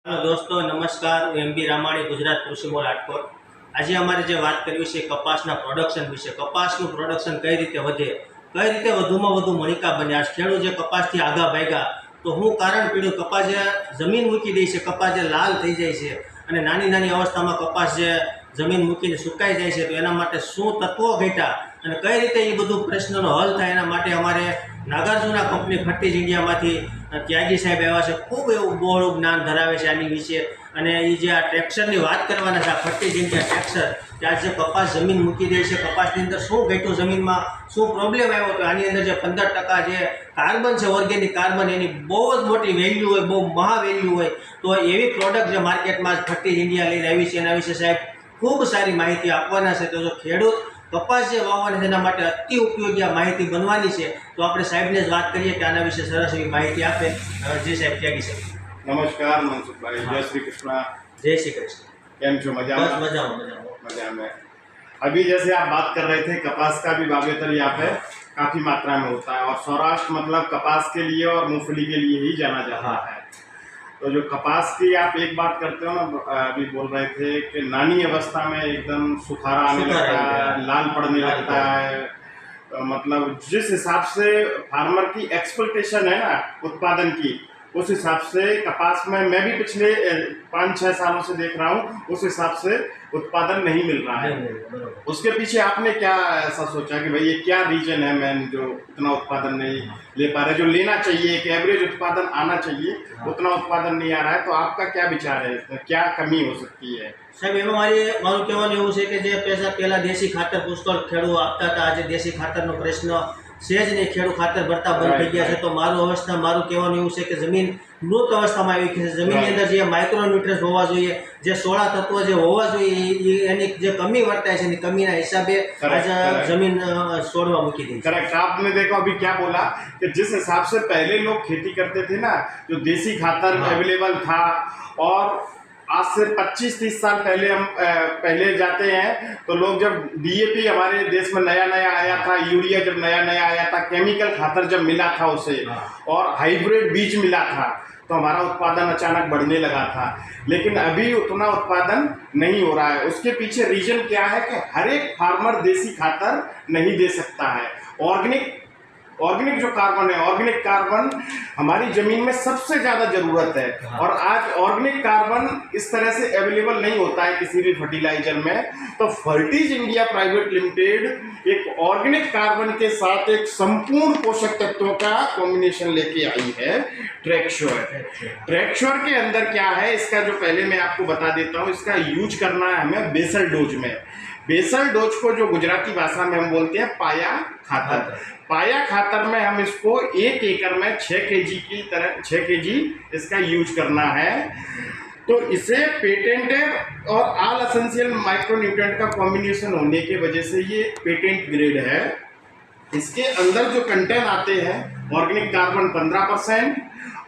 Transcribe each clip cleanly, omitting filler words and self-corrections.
Hello दोस्तों, नमस्कार। હું એમબી રામાણી, ગુજરાત કૃષિ મોલ રાજકોટ। આજે અમારે જે વાત કરવી છે કપાસના પ્રોડક્શન વિશે। કપાસનું પ્રોડક્શન કઈ રીતે વધે, કઈ રીતે વધુમાં વધુ મણિકા બને। આ ખેડૂત જે કપાસથી આગા ભાગ્યા તો હું કારણ પીડ્યું, કપાસ જે જમીન મૂકી દે છે, કપાસ જે લાલ થઈ જાય છે અને નાની નાની અવસ્થામાં કપાસ જે જમીન મૂકીને સુકાઈ જાય છે, તો એના માટે શું તત્વો ઘટ્યા અને કઈ રીતે એ બધું પ્રશ્નનો હલ થાય, એના માટે અમારે નાગાર્જુના કંપની ફર્ટીજ ઇન્ડિયામાંથી ત્યાગી સાહેબ આવ્યા છે। ખૂબ એવું બહોળું જ્ઞાન ધરાવે છે આની વિશે। અને એ જે આ ટ્રેક્શરની વાત કરવાના છે, આ ફર્ટીજ ઇન્ડિયા ટ્રેક્સર, કે આ જે કપાસ જમીન મૂકી દે છે, કપાસની અંદર શું ઘટ્યું, જમીનમાં શું પ્રોબ્લેમ આવ્યો, તો આની અંદર જે 15% જે કાર્બન છે, ઓર્ગેનિક કાર્બન, એની બહુ જ મોટી વેલ્યુ હોય, બહુ મહા વેલ્યુ હોય। તો એવી પ્રોડક્ટ જે માર્કેટમાં ફર્ટીજ ઇન્ડિયા લઈને આવી છે, એના વિશે સાહેબ ખૂબ સારી માહિતી આપવાના છે। તો જો ખેડૂત કપાસ જે વાવવાના છે એના માટે અતિ ઉપયોગી આ માહિતી બનવાની છે। તો આપણે સાહેબને જ વાત કરીએ કે આના વિશે સરસ એવી માહિતી આપે। જી સાહેબ, ત્યાગી સાહેબ। नमस्कार मनसुख भाई, जय श्री कृष्णा। जय श्री कृष्ण। केम छो? मजा बस में? मजा में। मजा में। अभी जैसे आप बात कर रहे थे, कपास का भी वावेतर यहाँ पे काफी मात्रा में होता है और सौराष्ट्र मतलब कपास के लिए और मूंगफली के लिए ही जाना जाता है। तो जो कपास की आप एक बात करते हो ना, अभी बोल रहे थे कि नानी अवस्था में एकदम सुखारा आने लगता है, लाल पड़ने लगता है। मतलब जिस हिसाब से फार्मर की एक्सपेक्टेशन है ना उत्पादन की, उस हिसाब से कपास में मैं भी पिछले 5-6 सालों से देख रहा हूँ, उस हिसाब से उत्पादन नहीं मिल रहा है। उसके पीछे आपने क्या ऐसा सोचा कि भाई ये क्या रीजन है मैन जो इतना उत्पादन नहीं ले पा रहे, जो लेना चाहिए, एक एवरेज उत्पादन आना चाहिए, उतना उत्पादन नहीं आ रहा है? तो आपका क्या विचार है इसमें, क्या कमी हो सकती है? સાહેબ, એમાં મારું કહેવાનું એવું છે કે જે પહેલાં દેશી ખાતર પુષ્કળ ખેડૂ આપતા હતા, આજે દેશી ખાતરનો પ્રશ્ન છે જ નહીં, ખેડૂ ખાતર ભરતા બંધ થઈ ગયા છે। તો મારું કહેવાનું એવું છે કે જમીન મૃત અવસ્થામાં આવી છે। જમીનની અંદર જે માઇક્રો ન્યુટ્રન્સ હોવા જોઈએ, જે 16 તત્વો જે હોવા જોઈએ, એની જે કમી વર્તાય છે, એની કમીના હિસાબે આજે જમીન છોડવા મૂકી दी। करेक्ट। आपने देखो अभी क्या बोला कि जिस हिसाब से पहले लोग खेती करते थे ना, जो देसी खातर अवेलेबल था, और आज से 25-30 साल पहले हम पहले जाते हैं तो लोग जब डीएपी हमारे देश में नया नया आया था, यूरिया जब नया नया आया था, केमिकल खातर जब मिला था उसे, और हाइब्रिड बीज मिला था, तो हमारा उत्पादन अचानक बढ़ने लगा था। लेकिन अभी उतना उत्पादन नहीं हो रहा है। उसके पीछे रीजन क्या है कि हर एक फार्मर देसी खातर नहीं दे सकता है। ऑर्गेनिक जो कार्बन है, ऑर्गेनिक कार्बन हमारी जमीन में सबसे ज़्यादा ज़रूरत है। और आज ऑर्गेनिक कार्बन इस तरह से अवेलेबल नहीं होता है किसी भी फर्टिलाइजर में। तो फर्टीज इंडिया प्राइवेट लिमिटेड एक ऑर्गेनिक कार्बन के साथ एक संपूर्ण पोषक तत्वों का कॉम्बिनेशन लेके आई है, ट्रैक्श्योर। ट्रैक्श्योर के अंदर क्या है, इसका जो पहले मैं आपको बता देता हूँ, इसका यूज करना है हमें बेसल डोज में। बेसल डोज को जो गुजराती भाषा में हम बोलते हैं पाया खातर। पाया खातर में हम इसको 1 एकड़ में 6 kg इसका यूज करना है। तो इसे पेटेंटेड और ऑल एसेंशियल माइक्रोन्यूट्रिएंट का कॉम्बिनेशन होने की वजह से ये पेटेंट ग्रेड है। इसके अंदर जो कंटेंट आते हैं, ऑर्गेनिक कार्बन 15%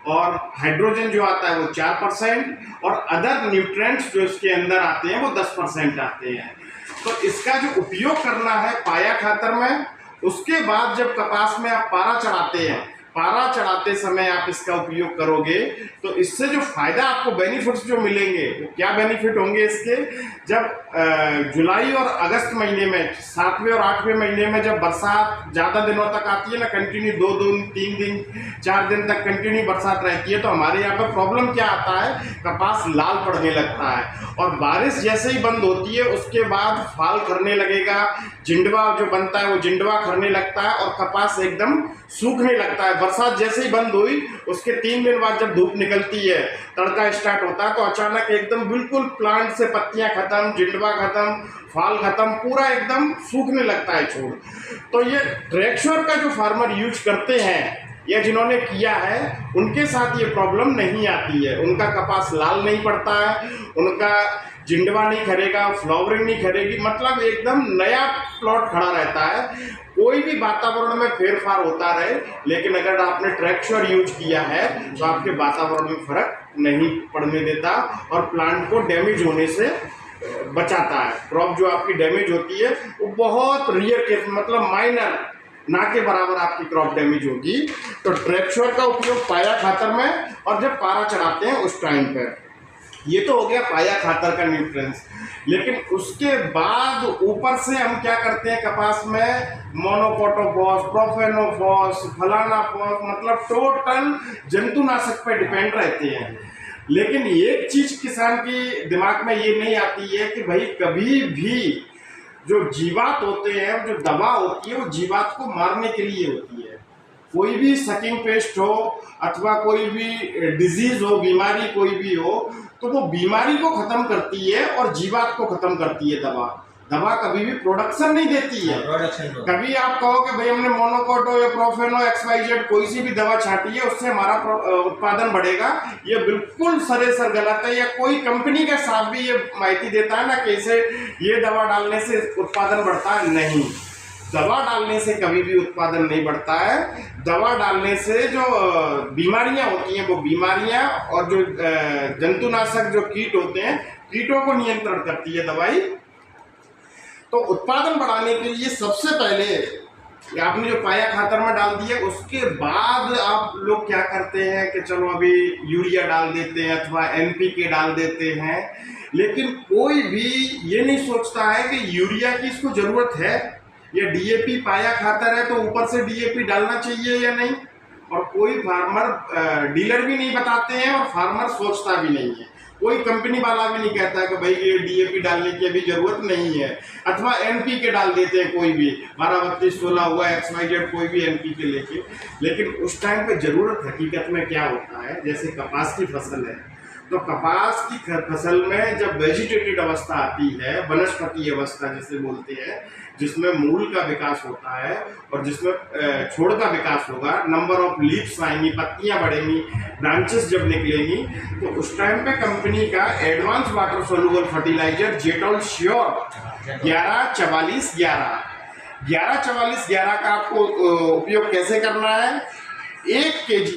और हाइड्रोजन जो आता है वो 4%, और अदर न्यूट्रिएंट्स जो इसके अंदर आते हैं वो 10% आते हैं। तो इसका जो उपयोग करना है पाया खातर में, उसके बाद जब कपास में आप पारा चढ़ाते हैं, पारा चढ़ाते समय आप इसका उपयोग करोगे तो इससे जो फायदा आपको बेनिफिट्स जो मिलेंगे, वो क्या बेनिफिट होंगे इसके, जब जुलाई और अगस्त महीने में, 7वें और 8वें महीने में जब बरसात ज़्यादा दिनों तक आती है ना, कंटिन्यू 2 दिन 3 दिन 4 दिन तक कंटिन्यू बरसात रहती है, तो हमारे यहाँ पर प्रॉब्लम क्या आता है, कपास लाल पड़ने लगता है। और बारिश जैसे ही बंद होती है उसके बाद फाल करने लगेगा, जिंडवा जो बनता है वो जिंडवा करने लगता है, और कपास एकदम सूखने लगता है। बरसात जैसे ही बंद हुई उसके 3 दिन बाद जब धूप निकलती है, तड़का स्टार्ट होता है, तो अचानक एकदम बिल्कुल प्लांट से पत्तियां खत्म, जिंडवा खत्म, फाल खत्म, पूरा एकदम सूखने लगता है छोड़। तो ये ट्रैक्श्योर का जो फार्मर यूज करते हैं या जिन्होंने किया है, उनके साथ ये प्रॉब्लम नहीं आती है। उनका कपास लाल नहीं पड़ता है, उनका जिंडवा नहीं खरेगा, फ्लावरिंग नहीं खरेगी, मतलब एकदम नया प्लॉट खड़ा रहता है। कोई भी वातावरण में फेरफार होता रहे, लेकिन अगर आपने ट्रैक्श्योर यूज किया है तो आपके वातावरण में फर्क नहीं पड़ने देता और प्लांट को डैमेज होने से बचाता है। क्रॉप जो आपकी डैमेज होती है वो बहुत रियर केस, मतलब माइनर, ना के बराबर आपकी क्रॉप डैमेज होगी। तो ट्रैक्श्योर का उपयोग पाया खातर में और जब पारा चढ़ाते हैं उस टाइम पर। ये तो हो गया पाया खातर का न्यूट्रिएंट्स। लेकिन उसके बाद ऊपर से हम क्या करते हैं कपास में, मोनोकोटोफॉस, प्रोफेनोफॉस, फलाना फॉस, मतलब टोटल जंतुनाशक पे डिपेंड रहते हैं। लेकिन एक चीज किसान की दिमाग में ये नहीं आती है कि भाई कभी भी जो जीवात होते हैं, जो दवा होती है, वो जीवात को मारने के लिए होती है। कोई भी सकिंग पेस्ट हो अथवा कोई भी डिजीज हो, बीमारी कोई भी हो, तो वो बीमारी को खत्म करती है और जीवात को खत्म करती है दवा। दवा कभी भी प्रोडक्शन नहीं देती है। प्रोडक्शन कभी आप कहो कि भाई हमने मोनोकोटो या प्रोफेनो XYZ कोई सी भी दवा छाटी है उससे हमारा उत्पादन बढ़ेगा, ये बिल्कुल सरेसर गलत है। या कोई कंपनी का साथ भी ये माहिती देता है ना कि इसे ये दवा डालने से उत्पादन बढ़ता है, नहीं। दवा डालने से कभी भी उत्पादन नहीं बढ़ता है। दवा डालने से जो बीमारियां होती हैं वो बीमारियां, और जो जंतुनाशक जो कीट होते हैं, कीटों को नियंत्रण करती है दवाई। तो उत्पादन बढ़ाने के लिए सबसे पहले आपने जो पाया खातर में डाल दिया, उसके बाद आप लोग क्या करते हैं कि चलो अभी यूरिया डाल देते हैं अथवा NPK डाल देते हैं। लेकिन कोई भी ये नहीं सोचता है कि यूरिया की इसको जरूरत है, या DAP पाया खातर है तो ऊपर से DAP डालना चाहिए या नहीं। और कोई फार्मर, डीलर भी नहीं बताते हैं और फार्मर सोचता भी नहीं है। कोई कंपनी वाला भी नहीं कहता कि भाई ये DAP डालने की अभी जरूरत नहीं है, अथवा NPK डाल देते हैं कोई भी 12-32-16 हुआ XYZ कोई भी NPK लेके। लेकिन उस टाइम पे जरूरत हकीकत में क्या होता है, जैसे कपास की फसल है, तो कपास की फसल में जब वेजिटेटिव अवस्था आती है, वनस्पति अवस्था जिसे बोलते हैं, जिसमें मूल का विकास होता है और जिसमें छोड़ का विकास होगा, नंबर ऑफ लीव्स आएंगी, पत्तियां बढ़ेंगी, ब्रांचेस जब निकलेंगी, तो उस टाइम पे कंपनी का एडवांस वाटर सोल्यूबल फर्टिलाइजर जेटॉल श्योर 11-44-11 11-44-11 का आपको उपयोग कैसे करना है। 1 kg